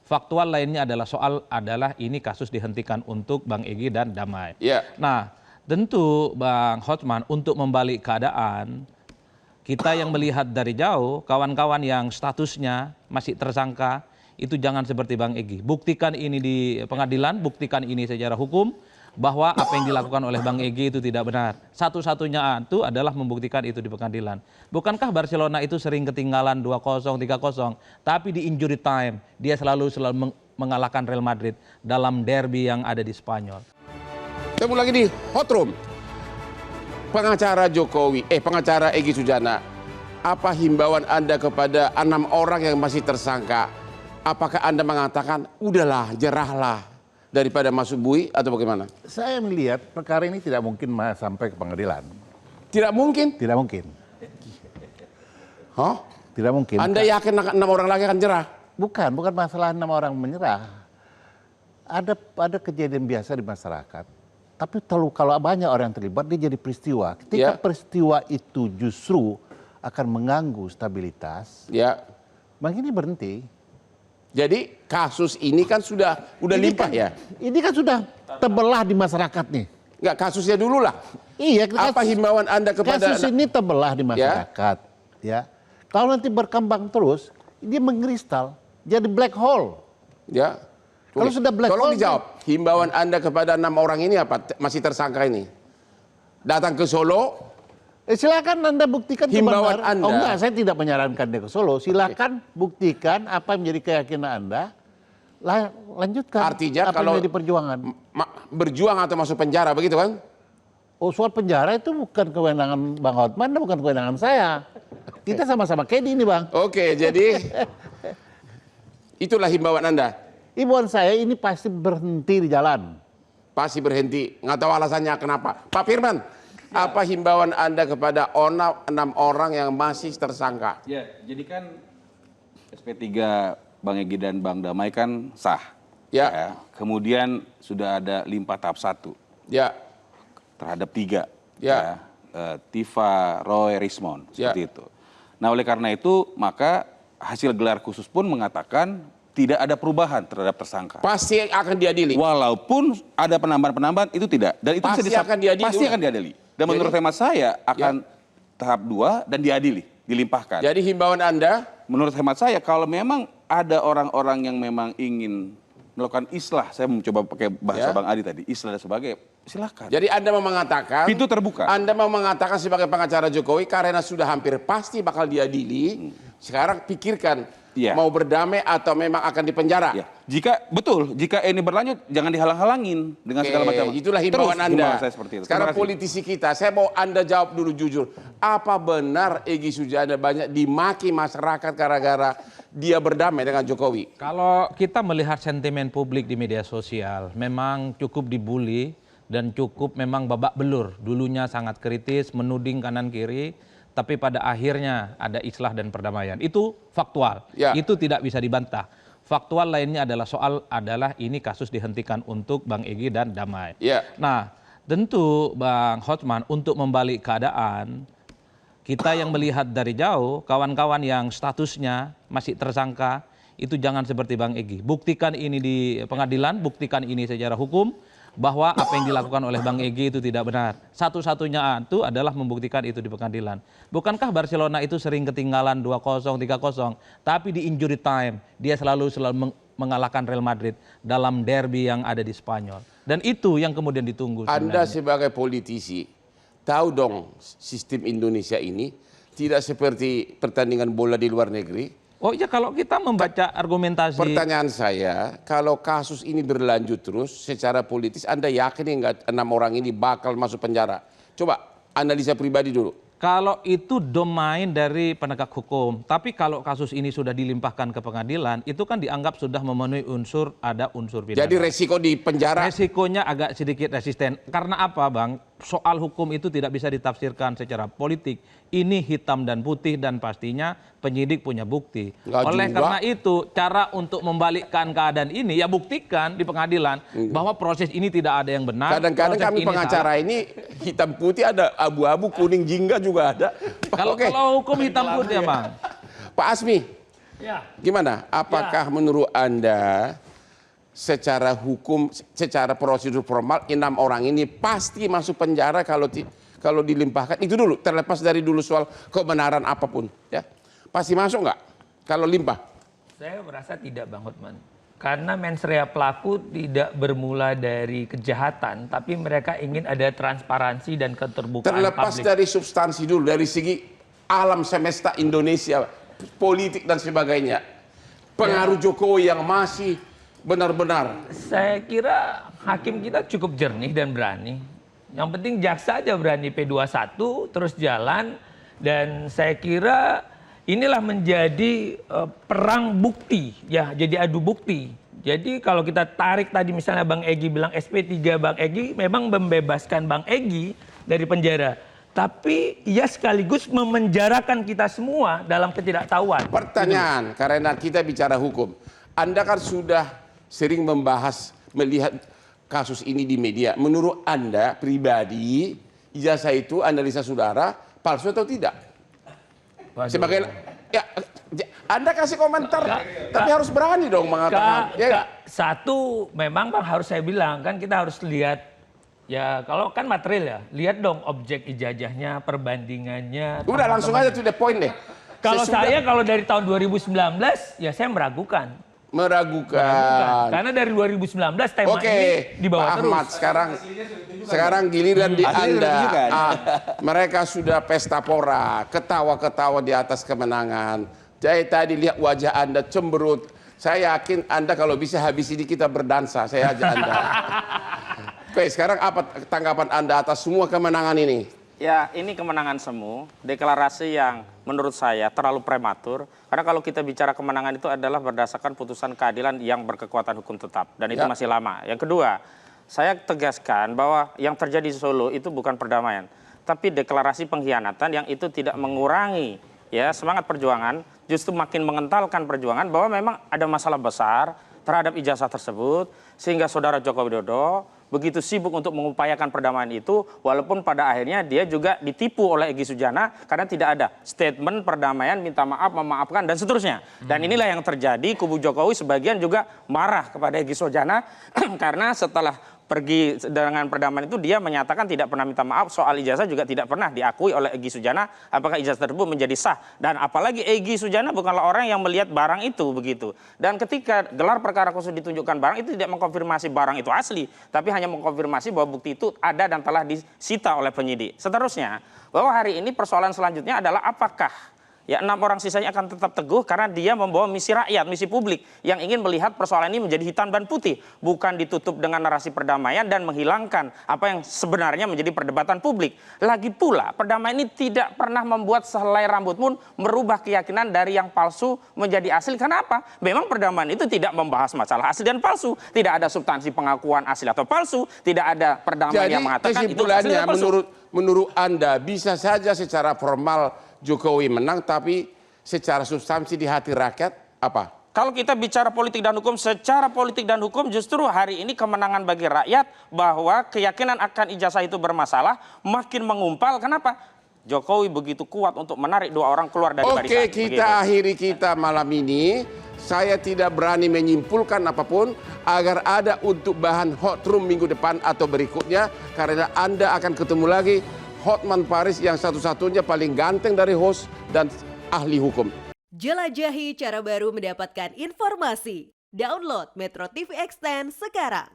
Faktual lainnya adalah ini kasus dihentikan untuk Bang Egy dan damai. Ya. Nah, tentu Bang Hotman untuk membalik keadaan, kita yang melihat dari jauh, kawan-kawan yang statusnya masih tersangka, itu jangan seperti Bang Egy. Buktikan ini di pengadilan, buktikan ini secara hukum, bahwa apa yang dilakukan oleh Bang Egy itu tidak benar. Satu-satunya itu adalah membuktikan itu di pengadilan. Bukankah Barcelona itu sering ketinggalan 2-0, 3-0, tapi di injury time dia selalu mengalahkan Real Madrid dalam derby yang ada di Spanyol. Ketemu lagi di Hot Room. Pengacara Egy Sujana, apa himbauan Anda kepada 6 orang yang masih tersangka? Apakah Anda mengatakan, udahlah, jerahlah, daripada masuk bui atau bagaimana? Saya melihat perkara ini tidak mungkin sampai ke pengadilan. Tidak mungkin? Tidak mungkin. Hah? Tidak mungkin. Anda yakin 6 orang lagi akan jerah? Bukan masalah 6 orang menyerah. Ada kejadian biasa di masyarakat. Tapi kalau banyak orang yang terlibat, dia jadi peristiwa. Ketika peristiwa itu justru akan mengganggu stabilitas, Bang ini berhenti. Jadi kasus ini kan sudah limpah ya? Ini kan sudah terbelah di masyarakat nih. Enggak, kasusnya dulu lah. Iya. Apa himbauan Anda kepada... Kasus ini terbelah di masyarakat. Ya. Kalau nanti berkembang terus, dia mengkristal, jadi black hole. Ya. Kalau sudah black hole... Tolong dijawab, himbauan Anda kepada 6 orang ini apa? Masih tersangka ini? Datang ke Solo... silakan Anda buktikan himbauan kebenaran. Anda. Oh enggak, saya tidak menyarankan dia ke Solo. Silakan buktikan apa yang menjadi keyakinan Anda. Lanjutkan. Artinya apa kalau yang menjadi perjuangan. Berjuang atau masuk penjara, begitu kan? Oh, soal penjara itu bukan kewenangan Bang Hotman, bukan kewenangan saya. Kita sama-sama kedi ini, Bang. Oke, jadi itulah himbauan Anda. Himbauan saya ini pasti berhenti di jalan. Pasti berhenti. Nggak tahu alasannya kenapa. Pak Firman, apa himbauan Anda kepada 6 orang yang masih tersangka? Ya, jadi kan SP3 Bang Egy dan Bang Damai kan sah. Ya. Kemudian sudah ada limpah tahap 1. Ya. Terhadap 3. Ya. Tifa, Roy, Rismond. Seperti itu. Nah, oleh karena itu, maka hasil gelar khusus pun mengatakan tidak ada perubahan terhadap tersangka. Pasti akan diadili. Walaupun ada penambahan-penambahan, itu tidak. Dan itu pasti akan diadili. Pasti akan diadili. Dan menurut hemat saya akan tahap 2 dan diadili, dilimpahkan. Jadi himbauan Anda? Menurut hemat saya, kalau memang ada orang-orang yang memang ingin melakukan islah, saya mencoba pakai bahasa Bang Adi tadi, islah dan sebagainya, silakan. Jadi Anda mau mengatakan, pintu terbuka. Anda mau mengatakan sebagai pengacara Jokowi, karena sudah hampir pasti bakal diadili, sekarang pikirkan mau berdamai atau memang akan dipenjara. Jika ini berlanjut, jangan dihalang-halangin dengan segala macam. Itulah himbauan Anda. Saya seperti itu. Sekarang politisi kita, saya mau Anda jawab dulu jujur. Apa benar Egy Sujana banyak dimaki masyarakat gara-gara dia berdamai dengan Jokowi? Kalau kita melihat sentimen publik di media sosial, memang cukup dibully dan cukup memang babak belur. Dulunya sangat kritis, menuding kanan kiri, tapi pada akhirnya ada islah dan perdamaian. Itu faktual, itu tidak bisa dibantah. Faktual lainnya adalah ini kasus dihentikan untuk Bang Egy dan damai. Nah, tentu Bang Hotman untuk membalik keadaan, kita yang melihat dari jauh, kawan-kawan yang statusnya masih tersangka, itu jangan seperti Bang Egy. Buktikan ini di pengadilan, buktikan ini secara hukum, bahwa apa yang dilakukan oleh Bang Egy itu tidak benar. Satu-satunya itu adalah membuktikan itu di pengadilan. Bukankah Barcelona itu sering ketinggalan 2-0, 3-0, tapi di injury time dia selalu mengalahkan Real Madrid dalam derby yang ada di Spanyol. Dan itu yang kemudian ditunggu sebenarnya. Anda sebagai politisi, tahu dong sistem Indonesia ini tidak seperti pertandingan bola di luar negeri. Oh iya, kalau kita membaca argumentasi... Pertanyaan saya, kalau kasus ini berlanjut terus secara politis, Anda yakin nggak 6 orang ini bakal masuk penjara? Coba analisa pribadi dulu. Kalau itu domain dari penegak hukum, tapi kalau kasus ini sudah dilimpahkan ke pengadilan, itu kan dianggap sudah memenuhi ada unsur pidana. Jadi resiko di penjara? Resikonya agak sedikit resisten. Karena apa, Bang? Soal hukum itu tidak bisa ditafsirkan secara politik. Ini hitam dan putih dan pastinya penyidik punya bukti. Oleh karena itu, cara untuk membalikkan keadaan ini, ya buktikan di pengadilan bahwa proses ini tidak ada yang benar. Kadang-kadang kami pengacara ini hitam putih ada, abu-abu, kuning, jingga juga ada. Kalau hukum hitam putih ya, Bang. Pak Asmi, Ya. Gimana? Apakah menurut Anda secara hukum, secara prosedur formal 6 orang ini pasti masuk penjara kalau dilimpahkan? Itu dulu, terlepas dari dulu soal kebenaran apapun, ya. Pasti masuk nggak kalau limpah? Saya merasa tidak, Bang Hotman. Karena mens rea pelaku tidak bermula dari kejahatan, tapi mereka ingin ada transparansi dan keterbukaan Terlepas publik. dari substansi dulu, dari segi alam semesta Indonesia, politik dan sebagainya. Pengaruh Jokowi yang masih benar-benar. Saya kira hakim kita cukup jernih dan berani. Yang penting jaksa aja berani P21 terus jalan, dan saya kira inilah menjadi perang bukti, ya, jadi adu bukti. Jadi kalau kita tarik tadi misalnya Bang Egy bilang SP3 Bang Egy memang membebaskan Bang Egy dari penjara. Tapi ia sekaligus memenjarakan kita semua dalam ketidaktahuan. Pertanyaan, karena kita bicara hukum. Anda kan sudah sering membahas, melihat kasus ini di media. Menurut Anda pribadi, ijazah itu analisa saudara palsu atau tidak? Waduh. Sebagai ya, Anda kasih komentar, tapi harus berani dong mengatakan. Satu, memang Bang harus saya bilang kan kita harus lihat, ya kalau kan material ya, lihat dong objek ijazahnya, perbandingannya. Udah langsung aja to the point deh. Kalau saya kalau dari tahun 2019 ya saya meragukan. Karena dari 2019 tema ini dibawa Pak terus. Ahmad, sekarang giliran di Anda. Mereka sudah pesta pora, ketawa-ketawa di atas kemenangan. Saya tadi lihat wajah Anda cemberut. Saya yakin Anda kalau bisa habis ini kita berdansa. Saya ajak Anda. Oke, sekarang apa tanggapan Anda atas semua kemenangan ini? Ya, ini kemenangan semu, deklarasi yang menurut saya terlalu prematur. Karena kalau kita bicara kemenangan itu adalah berdasarkan putusan keadilan yang berkekuatan hukum tetap. Dan itu masih lama. Yang kedua, saya tegaskan bahwa yang terjadi di Solo itu bukan perdamaian. Tapi deklarasi pengkhianatan yang itu tidak mengurangi ya semangat perjuangan. Justru makin mengentalkan perjuangan bahwa memang ada masalah besar terhadap ijazah tersebut. Sehingga saudara Joko Widodo begitu sibuk untuk mengupayakan perdamaian itu, walaupun pada akhirnya dia juga ditipu oleh Egy Sujana karena tidak ada statement perdamaian, minta maaf, memaafkan, dan seterusnya. Dan inilah yang terjadi, kubu Jokowi sebagian juga marah kepada Egy Sujana karena setelah pergi dengan perdamaian itu dia menyatakan tidak pernah minta maaf, soal ijazah juga tidak pernah diakui oleh Egy Sujana apakah ijazah tersebut menjadi sah. Dan apalagi Egy Sujana bukanlah orang yang melihat barang itu begitu. Dan ketika gelar perkara khusus ditunjukkan barang itu tidak mengkonfirmasi barang itu asli, tapi hanya mengkonfirmasi bahwa bukti itu ada dan telah disita oleh penyidik. Seterusnya, bahwa hari ini persoalan selanjutnya adalah apakah ya 6 orang sisanya akan tetap teguh karena dia membawa misi rakyat, misi publik yang ingin melihat persoalan ini menjadi hitam dan putih, bukan ditutup dengan narasi perdamaian dan menghilangkan apa yang sebenarnya menjadi perdebatan publik. Lagi pula, perdamaian ini tidak pernah membuat sehelai rambut pun merubah keyakinan dari yang palsu menjadi asli. Kenapa? Memang perdamaian itu tidak membahas masalah asli dan palsu, tidak ada substansi pengakuan asli atau palsu, tidak ada perdamaian yang mengatakan itu asli dan palsu. Menurut Anda bisa saja secara formal Jokowi menang, tapi secara substansi di hati rakyat apa? Kalau kita bicara politik dan hukum, secara politik dan hukum justru hari ini kemenangan bagi rakyat bahwa keyakinan akan ijazah itu bermasalah makin mengumpal. Kenapa? Jokowi begitu kuat untuk menarik 2 orang keluar dari barisan. Oke, kita akhiri kita malam ini. Saya tidak berani menyimpulkan apapun agar ada untuk bahan hot room minggu depan atau berikutnya. Karena Anda akan ketemu lagi Hotman Paris yang satu-satunya paling ganteng dari host dan ahli hukum. Jelajahi cara baru mendapatkan informasi. Download Metro TV Extend sekarang.